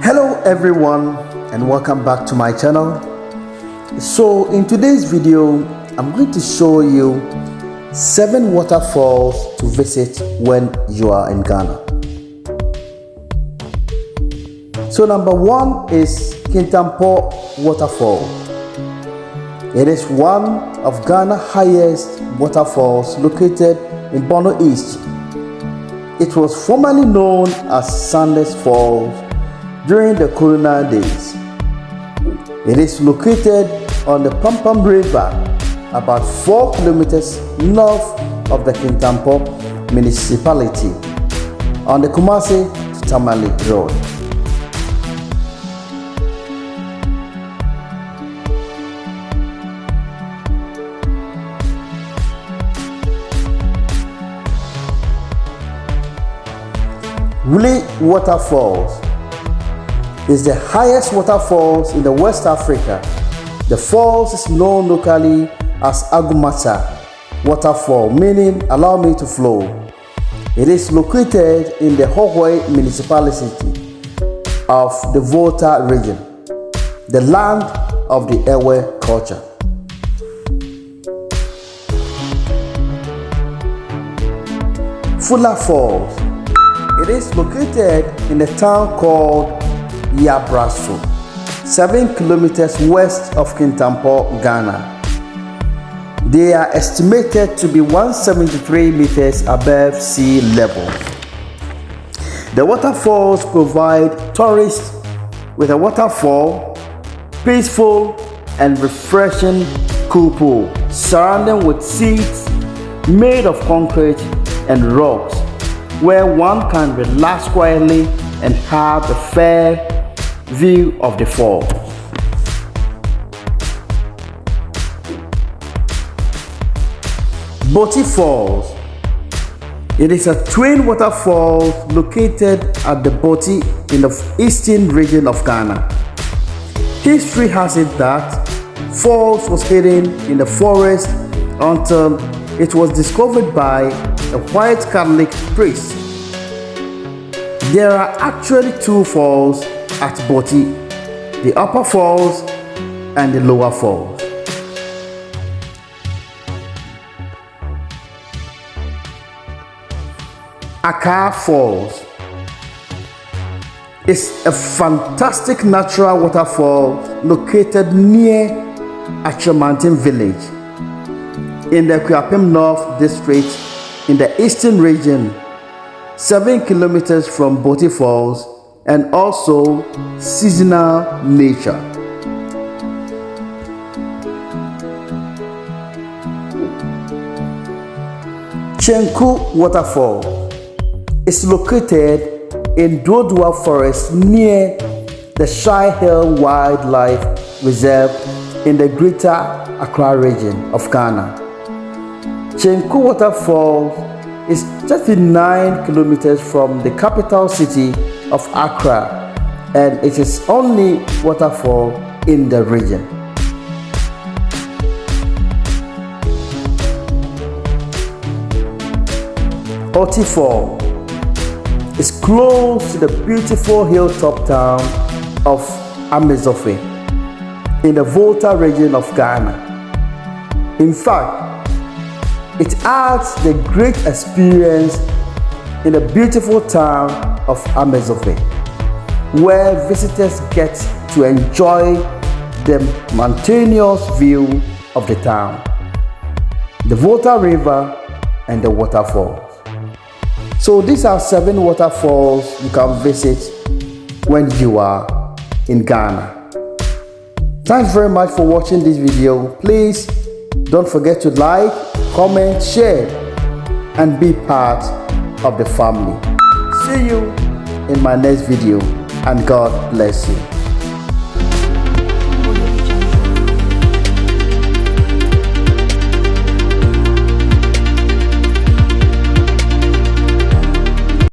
Hello everyone and welcome back to my channel. So in today's video I'm going to show you 7 waterfalls to visit when you are in Ghana. So number 1 is Kintampo Waterfall. It is one of Ghana's highest waterfalls located in Bono East. It was formerly known as Sanders Falls during the colonial days. It is located on the Pampam River, about 4 kilometers north of the Kintampo municipality, on the Kumasi to Tamale Road. Wuli Waterfalls is the highest waterfalls in the West Africa. The falls is known locally as Agumata Waterfall, meaning allow me to flow. It is located in the Hohoi municipality of the Volta region, the land of the Ewe culture. Fula Falls. It is located in a town called Yabraso, 7 kilometers west of Kintampo, Ghana. They are estimated to be 173 meters above sea level. The waterfalls provide tourists with a waterfall, peaceful and refreshing cool pool, surrounded with seats made of concrete and rocks, where one can relax quietly and have a fair view of the fall. Boti Falls. It is a twin waterfall located at the Boti in the eastern region of Ghana. History has it that falls was hidden in the forest until it was discovered by a white Catholic priest. There are actually 2 falls at Boti, the Upper Falls and the Lower Falls. Akar Falls is a fantastic natural waterfall located near Achomantin village in the Kuapem North district in the eastern region, 7 kilometers from Boti Falls, and also seasonal nature. Chenku Waterfall is located in Dodua Forest near the Shai Hill Wildlife Reserve in the Greater Accra region of Ghana. Chenku Waterfall is 39 kilometers from the capital city of Accra, and it is only waterfall in the region. Oti Fall is close to the beautiful hilltop town of Amezofe in the Volta region of Ghana. In fact, it adds the great experience in the beautiful town of Amezofe, where visitors get to enjoy the mountainous view of the town, the Volta River and the waterfalls. So these are 7 waterfalls you can visit when you are in Ghana. Thanks very much for watching this video. Please don't forget to like, comment, share, and be part of the family. See you in my next video, and God bless you.